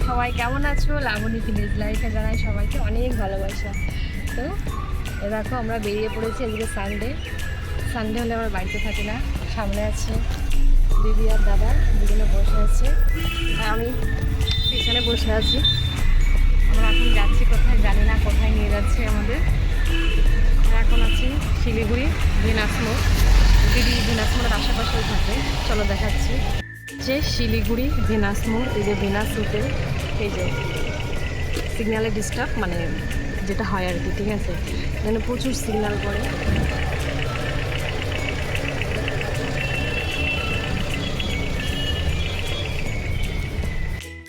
সবাই কেমন আছো? লাবণী ভিলেজ লাইফে জানাই সবাইকে অনেক ভালোবাসা। তো দেখো আমরা বেরিয়ে পড়েছি, আজকে সানডে। সানডে হলে আমরা বাড়িতে থাকি না, সামনে আছে দিদি আর দাদা, দুজনে বসে আছে আর আমি পিছনে বসে আছি। আমরা এখন যাচ্ছি কোথায় জানি না, কোথায় নিয়ে যাচ্ছে আমাদের। এখন আছি শিলিগুড়ি ভেনাস মোড়। দিদি ভেনাস মোড়ের আশেপাশেই থাকে, চলো দেখাচ্ছি। যে শিলিগুড়ি ভেনাস মোড়, এই যে ভেনাস হোটেল, এই যে সিগন্যালে ডিস্টার্ব মানে যেটা হয় আর কি, ঠিক আছে, এখানে প্রচুর সিগন্যাল পড়ে।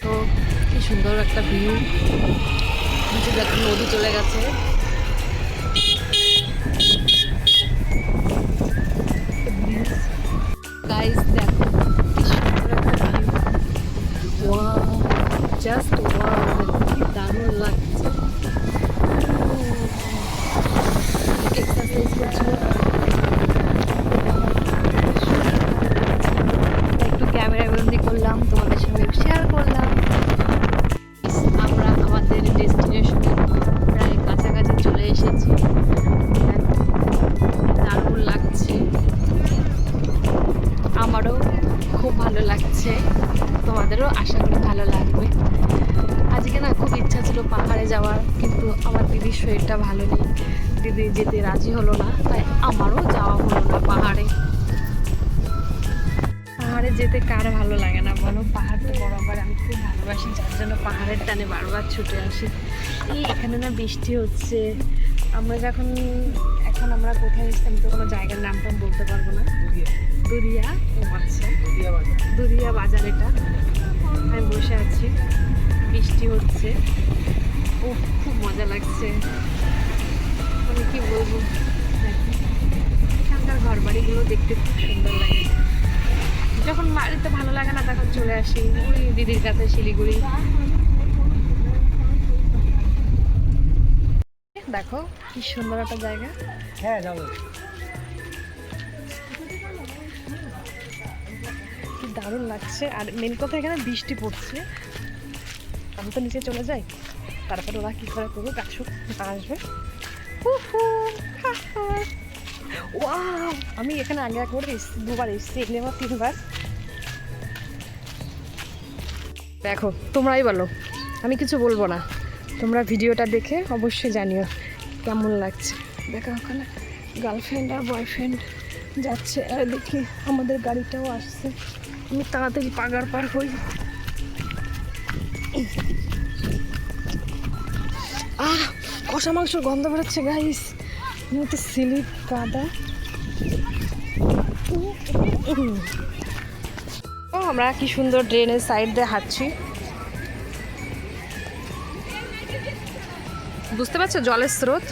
তো কি সুন্দর একটা ভিউ, নিচে দেখো নদী চলে গেছে। গাইস দেখো কি সুন্দর একটা ভিউ, ওয়াও, জাস্ট ওয়াও, কি দারুণ লাগছে। এক্সারসাইজ করছিল, একটু ক্যামেরা বন্দি করলাম, তোমাদের সঙ্গে শেয়ার করলাম। আমরা আমাদের ডেস্টিনেশনে প্রায় কাছাকাছি চলে এসেছি, দারুণ লাগছে, আমারও খুব ভালো লাগছে, তোমাদেরও আশা করি ভালো লাগবে। আজকে না খুব ইচ্ছা ছিল পাহাড়ে যাওয়ার, কিন্তু আমার দিদির শরীরটা ভালো নেই, দিদি যেতে রাজি হলো না, তাই আমারও যাওয়া হলো না পাহাড়ে। পাহাড়ে যেতে কার ভালো লাগে না বলো? পাহাড় তো বরাবর আমি খুব ভালোবাসি, যার জন্য পাহাড়ের টানে বারবার ছুটে আসি। এই এখানে না বৃষ্টি হচ্ছে, আমরা যখন এখন আমরা কোথায় এসেছি আমি তো কোনো জায়গার নামটা বলতে পারবো না। দুরিয়া, ও আচ্ছা দুরিয়া বাজার, এটা আমি বসে আছি, বৃষ্টি হচ্ছে, ও খুব মজা লাগছে, মানে কি বলবো। এখানকার ঘর বাড়িগুলো দেখতে খুব সুন্দর লাগে। যখন বাড়িতে ভালো লাগে না তখন চলে আসি ওই দিদির কাছে শিলিগুড়ি। দেখো কি সুন্দর একটা জায়গা। হ্যাঁ যাবো। কি দারুণ লাগছে, আর মেন কথা এখানে বৃষ্টি পড়ছে। আমি তো নিচে চলে যাই, তারপরে ওরা কি করে করবে, আসুক আসবে। ওয়াও, আমি এখানে আগে একবার দুবার এসেছি, এখানে আমার 3বার। দেখো তোমরাই বলো, আমি কিছু বলবো না, তোমরা ভিডিওটা দেখে অবশ্যই জানিও কেমন লাগছে। দেখো ওখানে গার্লফ্রেন্ড আর বয়ফ্রেন্ড যাচ্ছে, আর দেখি আমাদের গাড়িটাও আসছে, আমি তাড়াতাড়ি পাগার পার হই। কষা মাংসর গন্ধ বেরোচ্ছে গাইস, তো স্লিপ কাদা। ও আমরা কি সুন্দর ড্রেনের সাইড দিয়ে হাঁটছি, বুঝতে পারছো জলের স্রোত।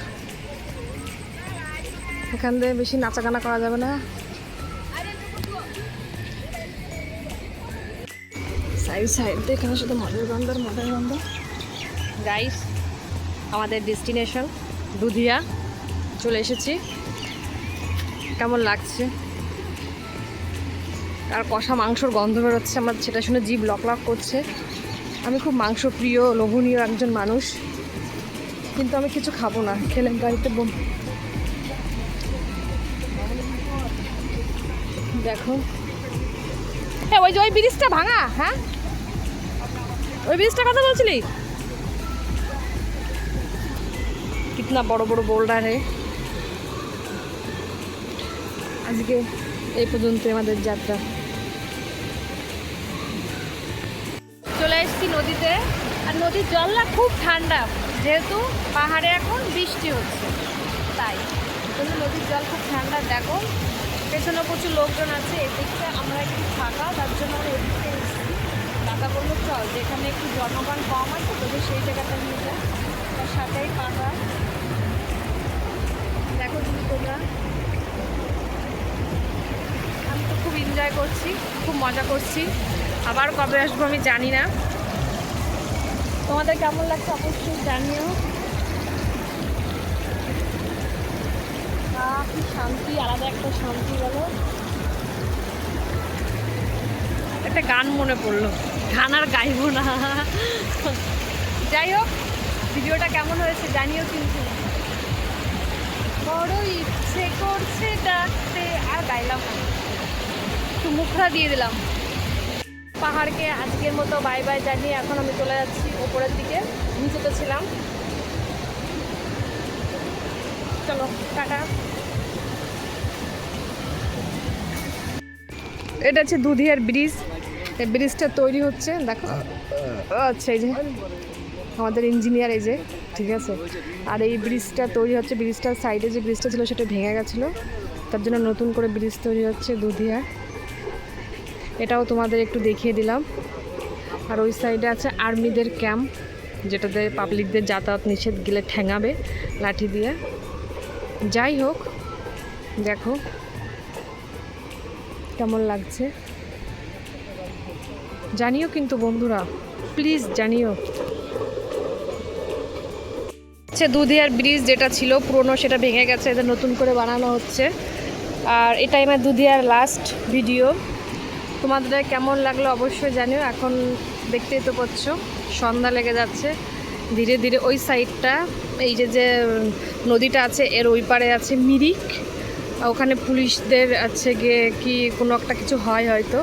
এখান দিয়ে বেশি নাচাগানা করা যাবে না, সাইড সাইড দিয়ে এখানে শুধু মদের গন্ধ আর মদের গন্ধ। গাইস আমাদের ডেস্টিনেশন দুধিয়া চলে এসেছি, কেমন লাগছে, আর কষা মাংসর গন্ধ বেরোচ্ছে, আমার সেটা শুনে জিভ লক লক করছে। আমি খুব মাংস প্রিয় লোভনীয় একজন মানুষ, কিন্তু আমি কিছু খাবো না, খেলে গাড়িতে দেখো ওই যে ওই ব্রিজটা ভাঙা, হ্যাঁ ওই ব্রিজটার কথা বলছিলি, কিতনা বড় বড় বোল্ডার হে। আজকে এই পর্যন্ত আমাদের যাত্রা। চলে এসেছি নদীতে, আর নদীর জল না খুব ঠান্ডা, যেহেতু পাহাড়ে এখন বৃষ্টি হচ্ছে তাই নদীর জল খুব ঠান্ডা। দেখো পেছনে প্রচুর লোকজন আছে, এদিকটা আমরা একটু ফাঁকা, তার জন্য আমরা এদিকে এসেছি। দাদা বললো চল যেখানে একটু জনগণ কম আছে তবে সেই জায়গাটা নিয়ে যায়, তার সাথেই পাহাড়। দেখো তুমি তোমরা, আমি তো খুব এনজয় করছি, খুব মজা করছি, আবার কবে আসবো আমি জানি না। তোমাদের কেমন লাগছে অবশ্যই জানিও। কি শান্তি, আলাদা একটা শান্তি। বলো একটা গান মনে পড়লো, গান আর গাইবো না। যাই হোক, ভিডিওটা কেমন হয়েছে জানিও কিন্তু। বড় ইচ্ছে করছে ডাকতে, আর গাইলাম না, একটু মুখরা দিয়ে দিলাম। পাহাড়কে আজকের মতো বাই বাই জানিয়ে এখন আমি চলে যাচ্ছি ওপরের দিকে। নিচে তো ছিলাম, চলো টাটা। এটা হচ্ছে দুধিয়ার ব্রিজ। এই ব্রিজটা তৈরি হচ্ছে, দেখো। আচ্ছা, এই যে আমাদের ইঞ্জিনিয়ার, এই যে, ঠিক আছে। আর এই ব্রিজটা তৈরি হচ্ছে, ব্রিজটার সাইডে যে ব্রিজটা ছিল সেটা ভেঙে গেছিলো, তার জন্য নতুন করে ব্রিজ তৈরি হচ্ছে দুধিয়ার। এটাও তোমাদের একটু দেখিয়ে দিলাম। আর ওই সাইডে আছে আর্মিদের ক্যাম্প, যেটাতে পাবলিকদের যাতায়াত নিষেধ, গেলে ঠ্যাঙাবে লাঠি দিয়ে। যাই হোক, দেখো কেমন লাগছে জানিও কিন্তু বন্ধুরা, প্লিজ জানিও। হচ্ছে দুধিয়ার ব্রিজ যেটা ছিল পুরনো, সেটা ভেঙে গেছে, এটা নতুন করে বানানো হচ্ছে। আর এটাই আমার দুধিয়ার লাস্ট ভিডিও। তোমাদের কেমন লাগলো অবশ্যই জানিও। এখন দেখতেই তো পাচ্ছ সন্ধ্যা লেগে যাচ্ছে ধীরে ধীরে। ওই সাইডটা, এই যে যে নদীটা আছে এর ওই পারে আছে মিরিক, ওখানে পুলিশদের আছে গিয়ে কি কোনো একটা কিছু হয় হয়তো।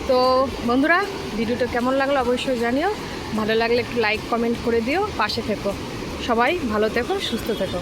তো বন্ধুরা, ভিডিওটা কেমন লাগলো অবশ্যই জানিও। ভালো লাগলে একটু লাইক কমেন্ট করে দিও, পাশে থেকো। সবাই ভালো থেকো, সুস্থ থেকো।